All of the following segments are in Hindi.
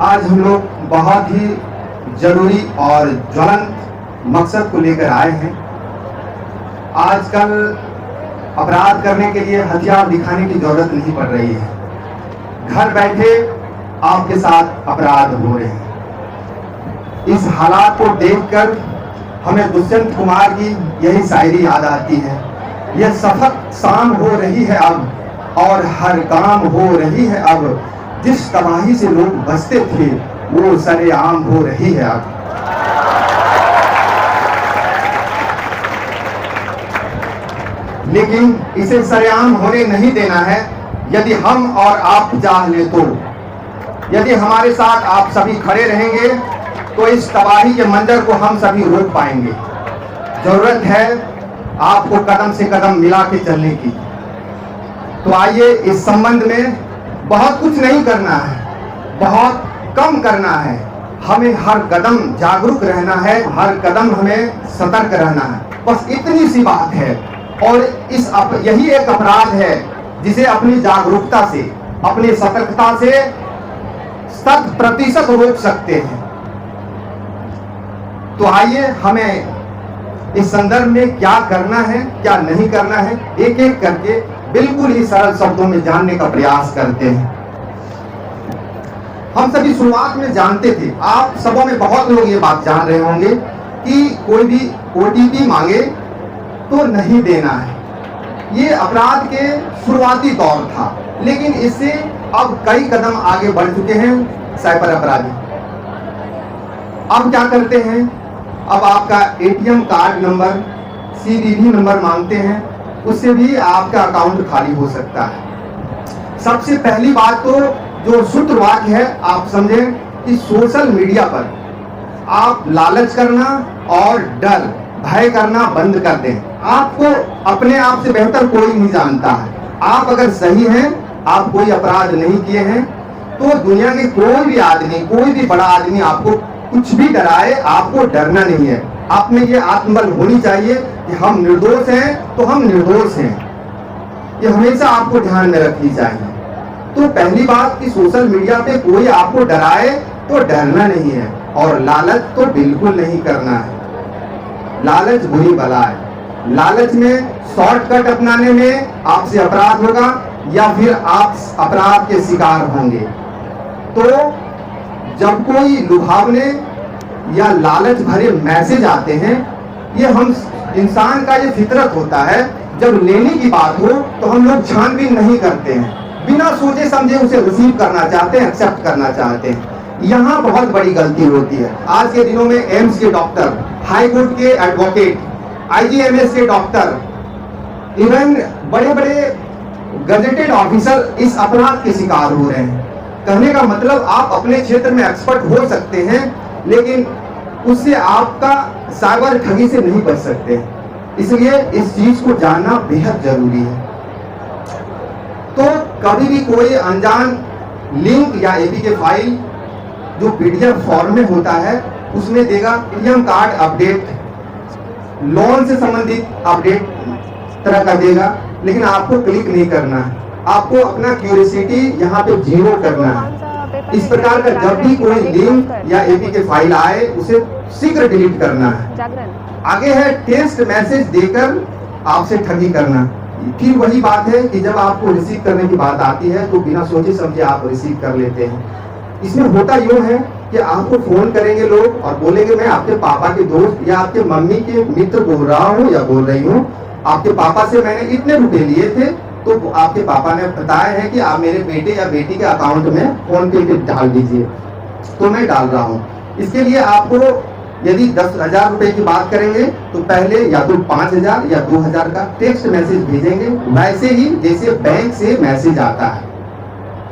आज हम लोग बहुत ही जरूरी और ज्वलंत मकसद को लेकर आए हैं। आजकल अपराध करने के लिए हथियार दिखाने की जरूरत नहीं पड़ रही है। घर बैठे आपके साथ अपराध हो रहे हैं। इस हालात को देखकर हमें दुष्यंत कुमार की यही शायरी याद आती है। यह सफक शाम हो रही है अब और हर काम हो रही है अब, जिस तबाही से लोग बचते थे वो सरेआम हो रही है अब। लेकिन इसे सरेआम होने नहीं देना है। यदि हम और आप चाह ले तो, यदि हमारे साथ आप सभी खड़े रहेंगे तो इस तबाही के मंजर को हम सभी रोक पाएंगे। जरूरत है आपको कदम से कदम मिला के चलने की। तो आइए इस संबंध में बहुत कुछ नहीं करना है, बहुत कम करना है। हमें हर कदम जागरूक रहना है, हर कदम हमें सतर्क रहना है। बस इतनी सी बात है। और यही एक अपराध है जिसे अपनी जागरूकता से, अपनी सतर्कता से 100% रोक सकते हैं। तो आइए हमें इस संदर्भ में क्या करना है, क्या नहीं करना है, एक एक करके बिल्कुल ही सरल शब्दों में जानने का प्रयास करते हैं। हम सभी शुरुआत में जानते थे, आप सबों में बहुत लोग ये बात जान रहे होंगे कि कोई भी OTP मांगे तो नहीं देना है। ये अपराध के शुरुआती दौर था, लेकिन इससे अब कई कदम आगे बढ़ चुके हैं साइबर अपराधी। अब क्या करते हैं, अब आपका ATM card number, CVV number मांगते हैं, उससे भी आपका अकाउंट खाली हो सकता है। सबसे पहली बात तो जो शुद्ध वाक्य है आप समझें कि सोशल मीडिया पर आप लालच करना और डर, भय करना बंद कर दें। आपको अपने आप से बेहतर कोई नहीं जानता है। आप अगर सही हैं, आप कोई अपराध नहीं किए हैं, तो दुनिया के कोई भी आदमी, कोई भी बड़ा आदमी आपको कुछ भी डराए, आपको डरना नहीं है। आप में ये आत्मबल होनी चाहिए कि हम निर्दोष हैं तो हम निर्दोष हैं। ये हमेशा आपको ध्यान में रखनी चाहिए। तो पहली बात कि सोशल मीडिया पे कोई आपको डराए तो डरना नहीं है, और लालच तो बिल्कुल नहीं करना है। लालच बुरी बला है। लालच में शॉर्टकट अपनाने में आपसे अपराध होगा या फिर आप अपराध के शिकार होंगे। तो जब कोई लुभावने या लालच भरे मैसेज आते हैं, ये हम इंसान का ये फितरत होता है, जब लेने की बात हो तो हम लोग छानबीन नहीं करते हैं, बिना सोचे समझे उसे रिसीव करना चाहते हैं, एक्सेप्ट करना चाहते हैं। यहाँ बहुत बड़ी गलती होती है। आज के दिनों में एम्स के डॉक्टर, हाई कोर्ट के एडवोकेट, IGMS के डॉक्टर, इवन बड़े बड़े गजेटेड ऑफिसर इस अपराध के शिकार हो रहे हैं। कहने का मतलब आप अपने क्षेत्र में एक्सपर्ट हो सकते हैं, लेकिन उससे आपका साइबर ठगी से नहीं बच सकते। इसलिए इस चीज को जानना बेहद जरूरी है। तो कभी भी कोई अनजान लिंक या APK फाइल जो PDF फॉर्म में होता है, उसमें देगा ATM कार्ड अपडेट, लोन से संबंधित अपडेट तरह का देगा, लेकिन आपको क्लिक नहीं करना है। आपको अपना क्यूरियोसिटी यहाँ पे 0 करना है। इस प्रकार का जब भी कोई लिंक या APK फाइल आए, उसे शीघ्र डिलीट करना है। आगे है टेस्ट मैसेज देकर आपसे ठगी करना। फिर वही बात है कि जब आपको रिसीव करने की बात आती है तो बिना सोचे समझे आप रिसीव कर लेते हैं। इसमें होता यूं है कि आपको फोन करेंगे लोग और बोलेंगे मैं आपके पापा के दोस्त या आपके मम्मी के मित्र बोल रहा हूँ या बोल रही हूँ, आपके पापा से मैंने इतने रुपए लिए थे, तो आपके पापा ने बताया है कि आप मेरे बेटे या बेटी के अकाउंट में फोन पे डाल दीजिए। तो मैं डाल रहा हूँ। इसके लिए आपको यदि 10,000 रुपए की बात करेंगे तो पहले या तो 5,000 या 2,000 का टेक्स्ट मैसेज भेजेंगे, वैसे ही जैसे बैंक से मैसेज आता है।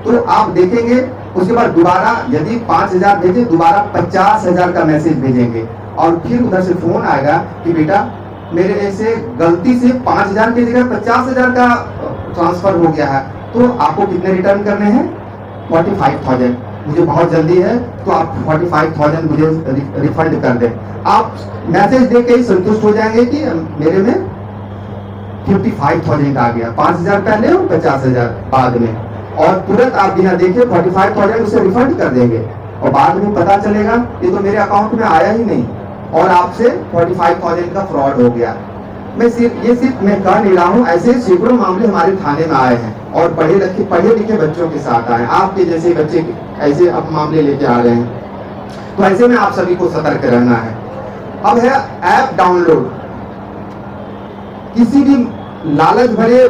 तो आप देखेंगे उसके बाद दोबारा यदि 5,000 भेजे, दोबारा 50,000 का मैसेज भेजेंगे, और फिर उधर से फोन आएगा कि बेटा मेरे से गलती से 5,000 की जगह 50,000 का ट्रांसफर हो गया है, तो आपको कितने रिटर्न करने हैं? 45,000। मुझे बहुत जल्दी है तो आप 45,000 मुझे रिफंड कर दें। आप मैसेज दे के ही संतुष्ट हो जाएंगे कि मेरे में 55,000 आ गया, 5,000 पहले और 50,000 बाद में, और तुरंत आप बिना देखे 45,000 उसे रिफंड कर देंगे। और बाद में पता चलेगा ये तो मेरे अकाउंट में आया ही नहीं और आपसे 45,000 का फ्रॉड हो गया। ये सिर्फ मैं कह नहीं रहा हूँ, ऐसे सैकड़ों मामले हमारे थाने में आए हैं और पढ़े लिखे बच्चों के साथ आए, आपके जैसे बच्चे ऐसे अब मामले लेके आ रहे हैं। तो ऐसे में आप सभी को सतर्क रहना है। अब है ऐप डाउनलोड। किसी भी लालच भरे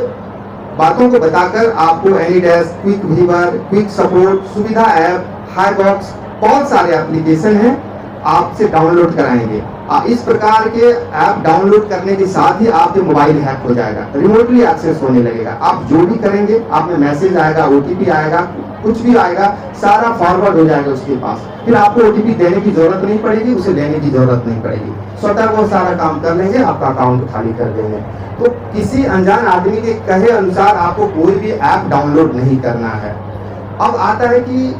बातों को बताकर आपको AnyDesk, quick viewer, quick support, सुविधा ऐप, हाईबॉक्स, बहुत सारे एप्लीकेशन हैं, आपसे डाउनलोड कराएंगे। इस प्रकार के ऐप डाउनलोड करने के साथ ही आपके मोबाइल हैक हो जाएगा, रिमोटली एक्सेस होने लगेगा। आप जो भी करेंगे आप में मैसेज आएगा, ओटीपी आएगा, कुछ भी आएगा, सारा फॉरवर्ड हो जाएगा उसके पास। फिर आपको ओटीपी देने की जरूरत नहीं पड़ेगी, उसे लेने की जरूरत नहीं पड़ेगी, स्वतः वो सारा काम कर लेंगे, आपका अकाउंट खाली कर देंगे। तो किसी अनजान आदमी के कहे अनुसार आपको कोई भी ऐप डाउनलोड नहीं करना है। अब आता है कि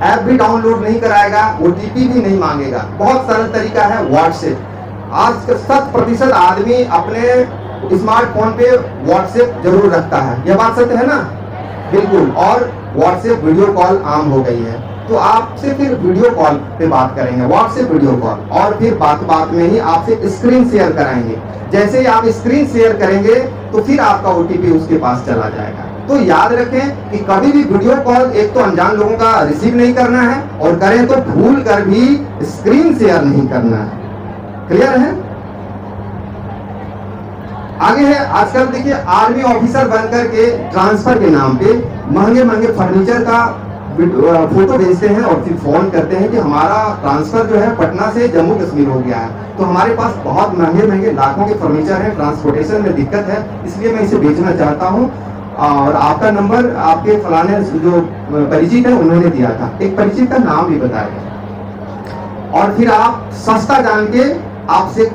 ऐप भी डाउनलोड नहीं कराएगा, ओटीपी भी नहीं मांगेगा। बहुत सरल तरीका है व्हाट्सएप। आज 100% आदमी अपने स्मार्टफोन पे व्हाट्सएप जरूर रखता है, यह बात सत्य है ना? बिल्कुल। और व्हाट्सएप वीडियो कॉल आम हो गई है, तो आपसे फिर वीडियो कॉल पे बात करेंगे, व्हाट्सएप वीडियो कॉल, और फिर बात में ही आपसे स्क्रीन शेयर कराएंगे। जैसे ही आप स्क्रीन शेयर करेंगे तो फिर आपका ओटीपी उसके पास चला जाएगा। तो याद रखें कि कभी भी वीडियो कॉल एक तो अनजान लोगों का रिसीव नहीं करना है, और करें तो भूल कर भी स्क्रीन शेयर नहीं करना है। क्लियर है? आगे है, आजकल देखिए आर्मी ऑफिसर बनकर के ट्रांसफर के नाम पे महंगे फर्नीचर का फोटो भेजते हैं और फिर फोन करते हैं कि हमारा ट्रांसफर जो है पटना से जम्मू कश्मीर हो गया है। तो हमारे पास बहुत महंगे लाखों के फर्नीचर है, ट्रांसपोर्टेशन में दिक्कत है, इसलिए मैं इसे बेचना चाहता हूँ और आपका नंबर आपके फलाने जो परिचित है उन्होंने दिया था। एक परिचित का नाम भी बताया और फिर आप सस्ता जान के आपसे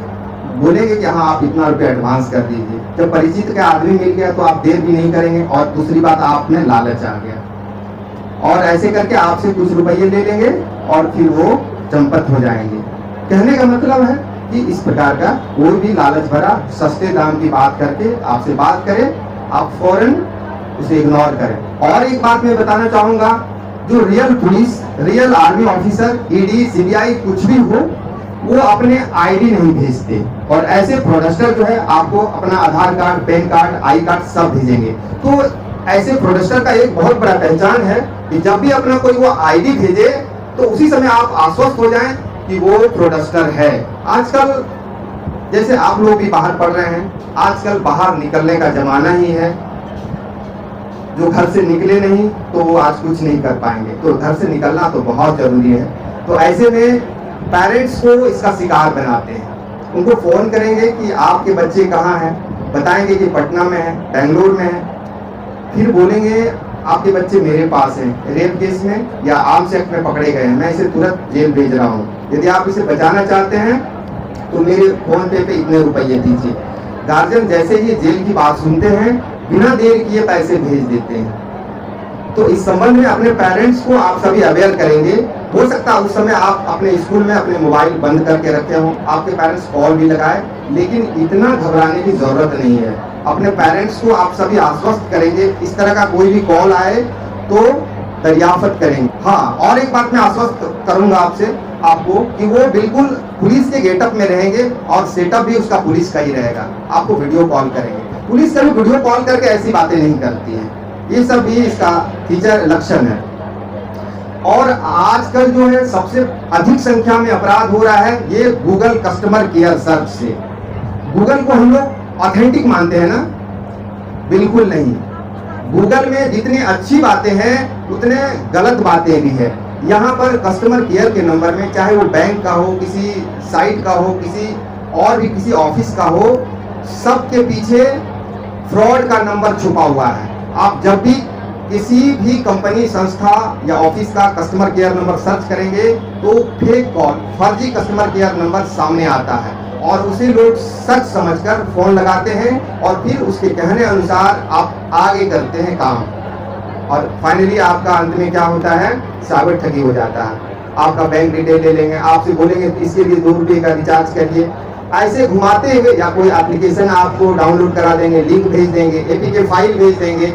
बोलेंगे कि हाँ आप इतना रुपया एडवांस कर दीजिए। जब परिचित का आदमी मिल गया तो आप देर भी नहीं करेंगे, और दूसरी बात आप में लालच आ गया, और ऐसे करके आपसे कुछ रुपये ले लेंगे और फिर वो चंपत हो जाएंगे। कहने का मतलब है कि इस प्रकार का कोई भी लालच भरा सस्ते दाम की बात करके आपसे बात करे, आप फौरन उसे इग्नोर करें। और एक बात मैं बताना चाहूंगा, जो real police, real army officer, ED, CBI कुछ भी हो, वो अपने आईडी नहीं भेजते, और ऐसे फ्रॉडस्टर जो है आपको अपना Aadhaar card, PAN card, I card सब भेजेंगे। तो ऐसे फ्रॉडस्टर का एक बहुत बड़ा पहचान है कि जब भी अपना कोई वो आईडी भेजे तो उसी समय आप आश्वस्त हो जाएं कि वो फ्रॉडस्टर है। आजकल जैसे आप लोग भी बाहर पढ़ रहे हैं, आजकल बाहर निकलने का जमाना ही है। जो घर से निकले नहीं तो वो आज कुछ नहीं कर पाएंगे, तो घर से निकलना तो बहुत जरूरी है। तो ऐसे में पेरेंट्स को इसका शिकार बनाते हैं, उनको फोन करेंगे कि आपके बच्चे कहाँ हैं, बताएंगे कि पटना में है, बेंगलोर में है, फिर बोलेंगे आपके बच्चे मेरे पास हैं, रेप केस में या आर्म्स एक्ट में पकड़े गए हैं, मैं इसे तुरंत जेल भेज रहा हूँ, यदि आप इसे बचाना चाहते हैं तो मेरे फोन पे इतने रुपये दीजिए। गार्जियन जैसे ही जेल की बात सुनते हैं बिना देर किए पैसे भेज देते हैं। तो इस संबंध में अपने पेरेंट्स को आप सभी अवेयर करेंगे। हो सकता है उस समय आप अपने स्कूल में अपने मोबाइल बंद करके रखे हों, आपके पेरेंट्स कॉल भी लगाए, लेकिन इतना घबराने की जरूरत नहीं है। अपने पेरेंट्स को आप सभी आश्वस्त करेंगे, इस तरह का कोई भी कॉल आए तो दरियाफत करेंगे। हाँ, और एक बात मैं आश्वस्त करूंगा आपको कि वो बिल्कुल पुलिस के गेटअप में रहेंगे और सेटअप भी उसका पुलिस का ही रहेगा। आपको वीडियो कॉल करेंगे, पुलिस कभी वीडियो कॉल करके ऐसी बातें नहीं करती है। ये सब भी इसका फीचर लक्षण है। और आजकल जो है सबसे अधिक संख्या में अपराध हो रहा है ये गूगल कस्टमर केयर सर्च से। गूगल को हम लोग ऑथेंटिक मानते हैं ना? बिल्कुल नहीं। गूगल में जितनी अच्छी बातें हैं उतने गलत बातें भी है। यहाँ पर कस्टमर केयर के नंबर में, चाहे वो बैंक का हो, किसी साइट का हो, किसी ऑफिस का हो, सबके पीछे फ्रॉड का नंबर छुपा हुआ है। आप जब भी किसी भी कंपनी, संस्था या ऑफिस का कस्टमर केयर नंबर सर्च करेंगे तो फेक कॉल, फर्जी कस्टमर केयर नंबर सामने आता है और उसे लोग सच समझकर फोन लगाते हैं और फिर उसके कहने अनुसार आप आगे करते हैं काम, और फाइनली आपका अंत में क्या होता है? साइबर ठगी हो जाता है। आपका बैंक डिटेल ले लेंगे, आपसे बोलेंगे इसके लिए 2 रुपये का रिचार्ज करिए, ऐसे घुमाते हुए, या कोई एप्लीकेशन आपको डाउनलोड करा देंगे, लिंक भेज देंगे, एपीके फाइल भेज देंगे।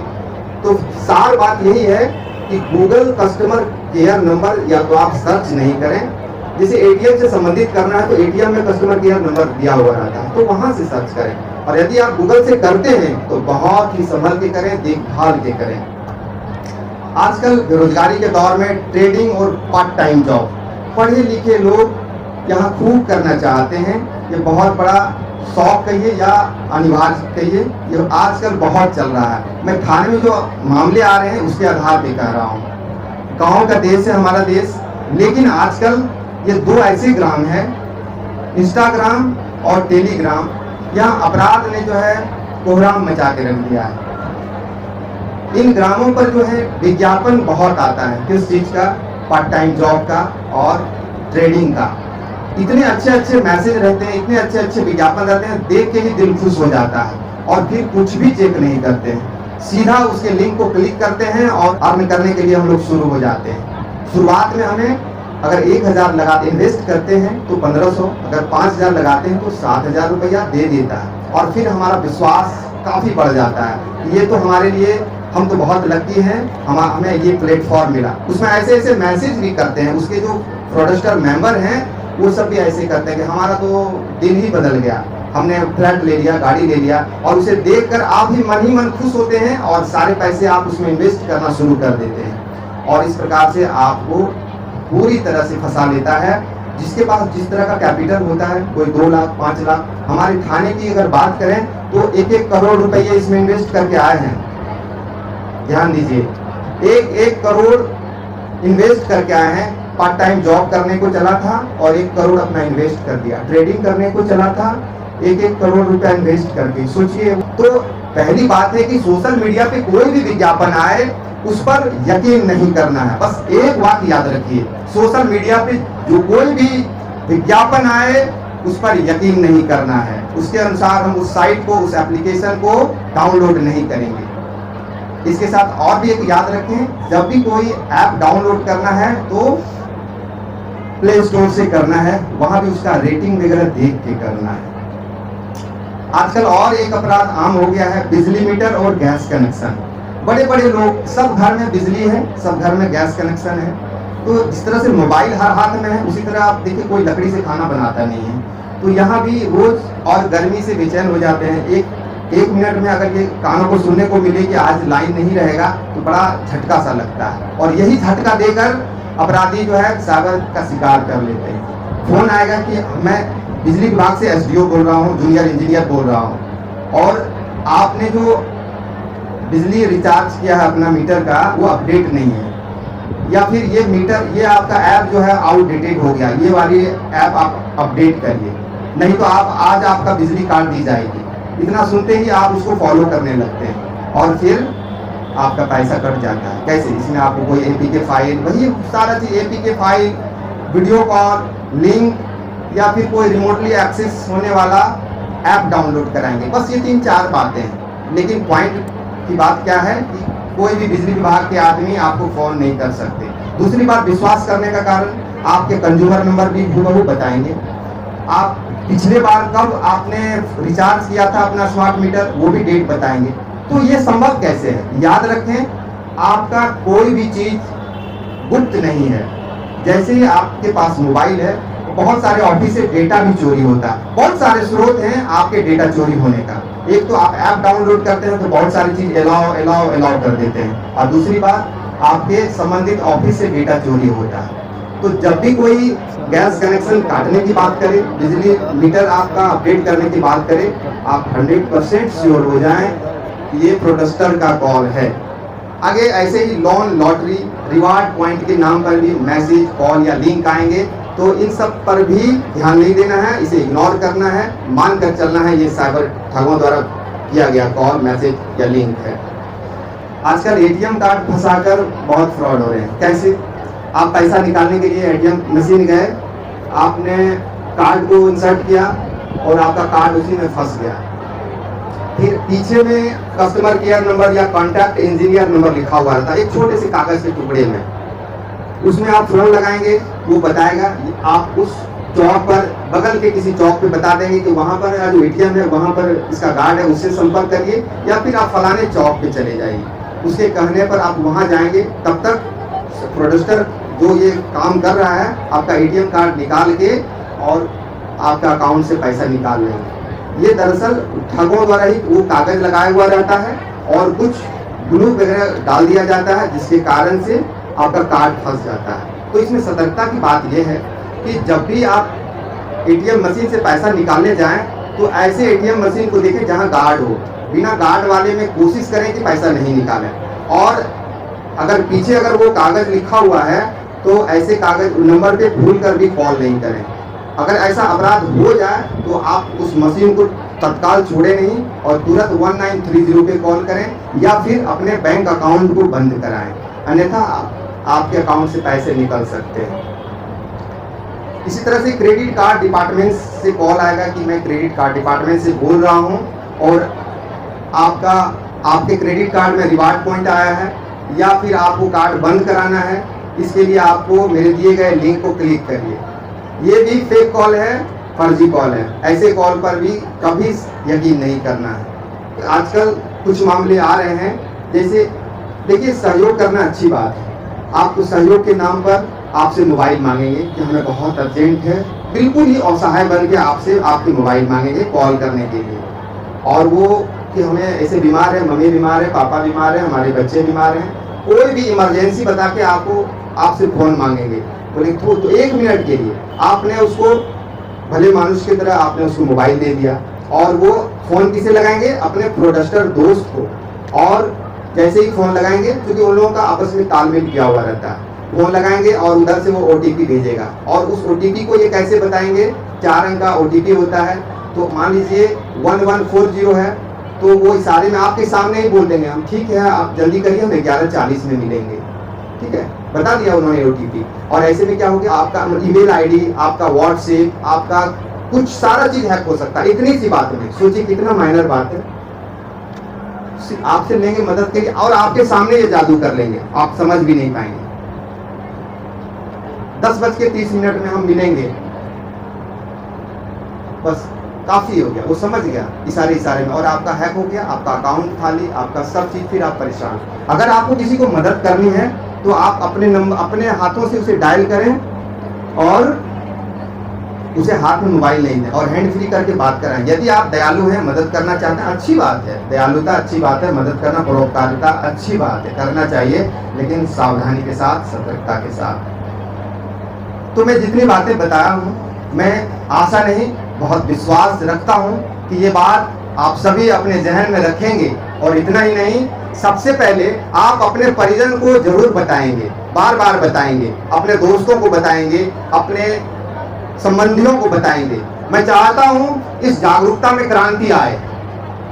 तो सार बात यही है कि गूगल कस्टमर केयर नंबर या तो आप सर्च नहीं करें। जैसे एटीएम से संबंधित करना है तो एटीएम में कस्टमर केयर नंबर दिया हुआ रहता है, तो वहां से सर्च करें। और यदि आप गूगल से करते हैं तो बहुत ही संभल के करें, देखभाल के करें। आजकल बेरोजगारी के दौर में ट्रेडिंग और पार्ट टाइम जॉब पढ़े लिखे लोग यहाँ खूब करना चाहते हैं। ये बहुत बड़ा शौक कहिए या अनिवार्य कहिए, ये आजकल बहुत चल रहा है। मैं थाने में जो मामले आ रहे हैं उसके आधार पे कह रहा हूँ। गाँव का देश है हमारा देश, लेकिन आजकल ये दो ऐसे ग्राम हैं, इंस्टाग्राम और टेलीग्राम, यहाँ अपराध ने जो है कोहराम मचा के रख दिया है। इन ग्रामों पर जो है विज्ञापन बहुत आता है, किस चीज का, पार्ट टाइम जॉब का और ट्रेडिंग का। इतने अच्छे अच्छे मैसेज रहते हैं, इतने अच्छे अच्छे विज्ञापन रहते हैं, देख के ही दिल खुश हो जाता है और फिर कुछ भी चेक नहीं करते हैं, सीधा उसके लिंक को क्लिक करते हैं और अर्न करने के लिए हम लोग शुरू हो जाते हैं। शुरुआत में हमें अगर 1000 लगाते इन्वेस्ट करते हैं तो 1500, अगर 5000 लगाते हैं तो 7000 रुपया दे देता है और फिर हमारा विश्वास काफ़ी बढ़ जाता है। ये तो हमारे लिए, हम तो बहुत लकी हैं, हमें ये प्लेटफॉर्म मिला। उसमें ऐसे ऐसे मैसेज भी करते हैं, उसके जो फ्रॉडस्टर मेंबर हैं वो सब भी ऐसे करते हैं कि हमारा तो दिन ही बदल गया, हमने फ्लैट ले लिया, गाड़ी ले लिया, और उसे देखकर आप भी मन ही मन खुश होते हैं और सारे पैसे आप उसमें इन्वेस्ट करना शुरू कर देते हैं। और इस प्रकार से आपको पूरी तरह से फंसा लेता है। जिसके पास जिस तरह का कैपिटल होता है, कोई 2 लाख 5 लाख, हमारे थाने की अगर बात करें तो 1-1 करोड़ रुपये इसमें इन्वेस्ट करके आए हैं। ध्यान दीजिए, 1-1 करोड़ इन्वेस्ट करके आए हैं। पार्ट टाइम जॉब करने को चला था और 1 करोड़ अपना इन्वेस्ट कर दिया। ट्रेडिंग करने को चला था, 1-1 करोड़ रुपया इन्वेस्ट करके। सोचिए, तो पहली बात है कि सोशल मीडिया पे कोई भी विज्ञापन आए उस पर यकीन नहीं करना है। बस एक बात याद रखिए, सोशल मीडिया पे जो कोई भी विज्ञापन आए उस पर यकीन नहीं करना है। उसके अनुसार हम उस साइट को, उस एप्लीकेशन को डाउनलोड नहीं करेंगे। इसके साथ और भी एक याद रखें, जब भी कोई ऐप डाउनलोड करना है तो प्ले स्टोर से करना है, वहां भी उसका रेटिंग वगैरह देख के करना है। आजकल और एक अपराध आम हो गया है, बिजली मीटर और गैस कनेक्शन। बड़े बड़े लोग, सब घर में बिजली है, सब घर में गैस कनेक्शन है, तो जिस तरह से मोबाइल हर हाथ में है उसी तरह आप देखिए कोई लकड़ी से खाना बनाता नहीं है। तो यहाँ भी रोज और गर्मी से बेचैन हो जाते हैं। एक मिनट में अगर ये कानों को सुनने को मिले कि आज लाइन नहीं रहेगा तो बड़ा झटका सा लगता है, और यही झटका देकर अपराधी जो है साइबर का शिकार कर लेते हैं। फोन आएगा कि मैं बिजली विभाग से एसडीओ बोल रहा हूँ, जूनियर इंजीनियर बोल रहा हूँ, और आपने जो बिजली रिचार्ज किया है अपना मीटर का वो अपडेट नहीं है, या फिर ये मीटर, ये आपका ऐप जो है आउटडेटेड हो गया, ये वाली ऐप आप अपडेट करिए, नहीं तो आप आज आपका बिजली काट दी जाएगी। इतना सुनते ही आप उसको फॉलो करने लगते हैं और फिर आपका पैसा कट जाता है। कैसे? इसमें आपको कोई एपीके फाइल, वही सारा चीज, APK file, video call, link, या फिर कोई रिमोटली एक्सेस होने वाला ऐप डाउनलोड कराएंगे। बस ये 3-4 बातें हैं, लेकिन पॉइंट की बात क्या है कि कोई भी बिजली विभाग के आदमी आपको फोन नहीं कर सकते। दूसरी बात, विश्वास करने का कारण आपके कंज्यूमर नंबर भी हूबहू बताएंगे। आप पिछले बार कब आपने रिचार्ज किया था अपना स्मार्ट मीटर, वो भी डेट बताएंगे। तो ये संभव कैसे है? याद रखें, आपका कोई भी चीज गुप्त नहीं है। जैसे ही आपके पास मोबाइल है, बहुत सारे ऑफिस से डेटा भी चोरी होता है। बहुत सारे स्रोत हैं आपके डेटा चोरी होने का। एक तो आप ऐप डाउनलोड करते हैं तो बहुत सारी चीज अलाउ कर देते हैं, और दूसरी बात आपके संबंधित ऑफिस से डेटा चोरी होता है। तो जब भी कोई गैस कनेक्शन काटने की बात करे, बिजली मीटर आपका अपडेट करने की बात करे, आप 100% श्योर हो जाएं कि ये फ्रॉडस्टर का कॉल है। आगे ऐसे ही लोन, लॉटरी, रिवार्ड पॉइंट के नाम पर भी मैसेज, कॉल या लिंक आएंगे, तो इन सब पर भी ध्यान नहीं देना है, इसे इग्नोर करना है, मान कर चलना है ये साइबर ठगों द्वारा किया गया कॉल, मैसेज या लिंक है। आजकल एटीएम कार्ड फंसाकर बहुत फ्रॉड हो रहे हैं। कैसे? आप पैसा निकालने के लिए एटीएम मशीन गए, आपने कार्ड को इंसर्ट किया और आपका कार्ड उसी में फंस गया। फिर पीछे में कस्टमर केयर नंबर या कॉन्टैक्ट इंजीनियर नंबर लिखा हुआ रहता है एक छोटे से कागज के टुकड़े में। उसमें आप फोन लगाएंगे, वो बताएगा, आप उस चौक पर, बगल के किसी चौक पे बता देंगे कि वहाँ पर जो एटीएम है वहाँ पर इसका गार्ड है, उससे संपर्क करिए, या फिर आप फलाने चौक पे चले जाइए। उसके कहने पर आप वहाँ जाएंगे, तब तक फ्रॉडस्टर जो ये काम कर रहा है आपका एटीएम कार्ड निकाल के और आपका अकाउंट से पैसा निकाल लेंगे। ये दरअसल ठगों द्वारा ही वो कागज लगाया हुआ रहता है और कुछ ग्लू वगैरह डाल दिया जाता है, जिसके कारण से आपका कार्ड फंस जाता है। तो इसमें सतर्कता की बात यह है कि जब भी आप एटीएम मशीन से पैसा निकालने जाएं तो ऐसे एटीएम मशीन को देखें जहां गार्ड हो। बिना गार्ड वाले में कोशिश करें कि पैसा नहीं निकालें। और अगर पीछे अगर वो कागज लिखा हुआ है तो ऐसे कागज नंबर पे भूल कर भी कॉल नहीं करें। अगर ऐसा अपराध हो जाए तो आप उस मशीन को तत्काल छोड़े नहीं और तुरंत 1930 पे कॉल करें या फिर अपने बैंक अकाउंट को बंद कराएं, अन्यथा आपके अकाउंट से पैसे निकल सकते हैं। इसी तरह से क्रेडिट कार्ड डिपार्टमेंट से कॉल आएगा कि मैं क्रेडिट कार्ड डिपार्टमेंट से बोल रहा हूं और आपके क्रेडिट कार्ड में रिवार्ड पॉइंट आया है या फिर आपको कार्ड बंद कराना है, इसके लिए आपको मेरे दिए गए लिंक को क्लिक करिए। ये भी फेक कॉल है, फर्जी कॉल है। ऐसे कॉल पर भी कभी यकीन नहीं करना है। आजकल कुछ मामले आ रहे हैं, जैसे देखिए सहयोग करना अच्छी बात है। आपको सहयोग के नाम पर आपसे मोबाइल मांगेंगे कि हमें बहुत अर्जेंट है, बिल्कुल ही असहाय बन के आपसे आपके मोबाइल मांगेंगे कॉल करने के लिए। और वो कि हमें ऐसे बीमार है, मम्मी बीमार है, पापा बीमार है, हमारे बच्चे बीमार हैं, कोई भी इमरजेंसी बता के आपसे फ़ोन मांगेंगे। बोले तो 1 मिनट के लिए आपने उसको भले मानुष की तरह आपने उसको मोबाइल दे दिया और वो फ़ोन किसे लगाएंगे? अपने फ्रॉडस्टर दोस्त को। और जैसे ही फ़ोन लगाएंगे, क्योंकि उन लोगों का आपस में तालमेल किया हुआ रहता है, फ़ोन लगाएंगे और उधर से वो OTP भेजेगा और उस OTP को ये कैसे बताएंगे? 4 अंक का OTP होता है। तो मान लीजिए 1140 है तो वो इशारे में आपके सामने ही बोल देंगे, हम ठीक है आप जल्दी करिए, हम 11:40 में मिलेंगे। ठीक है, बता दिया उन्होंने OTP। और ऐसे में क्या हो गया? आपका ईमेल ID, आपका व्हाट्सएप, आपका कुछ सारा चीज हैक हो सकता है। इतनी सी बात में सोचिए कितना माइनर बात है। आपसे लेंगे मदद के लिए और आपके सामने ये जादू कर लेंगे, आप समझ भी नहीं पाएंगे। 10:30 में हम मिलेंगे, बस काफी हो गया, वो समझ गया इशारे में और आपका हैक हो गया, आपका अकाउंट खाली, आपका सब चीज, फिर आप परेशान। अगर आपको किसी को मदद करनी है तो आप अपने हाथों से उसे डायल करें और उसे हाथ में मोबाइल नहीं दें और हैंड फ्री करके बात कराएं। यदि आप दयालु हैं, मदद करना चाहते हैं, अच्छी बात है, दयालुता अच्छी बात है, मदद करना, परोपकारिता अच्छी बात है, करना चाहिए, लेकिन सावधानी के साथ, सतर्कता के साथ। तो मैं जितनी बातें बताया हूँ, मैं आशा नहीं बहुत विश्वास रखता हूँ कि ये बात आप सभी अपने जहन में रखेंगे। और इतना ही नहीं, सबसे पहले आप अपने परिजन को जरूर बताएंगे, बार बार बताएंगे, अपने दोस्तों को बताएंगे, अपने संबंधियों को बताएंगे। मैं चाहता हूं इस जागरूकता में क्रांति आए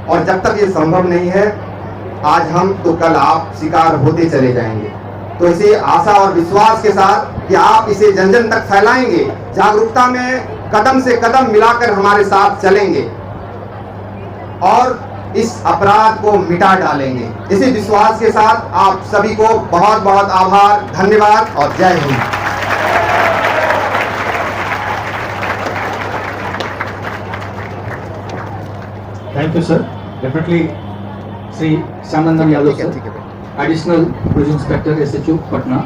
और जब तक ये संभव नहीं है, आज हम तो कल आप शिकार होते चले जाएंगे। तो इसे आशा और विश्वास के साथ कि आप इसे जन जन तक फैलाएंगे, जागरूकता में कदम से कदम मिलाकर हमारे साथ चलेंगे और इस अपराध को मिटा डालेंगे। इसी विश्वास के साथ आप सभी को बहुत बहुत आभार, धन्यवाद और जय Hind. Thank you, sir. Definitely, Sri Shanandam Yadav, sir, Additional Police Inspector, SHU, Patna.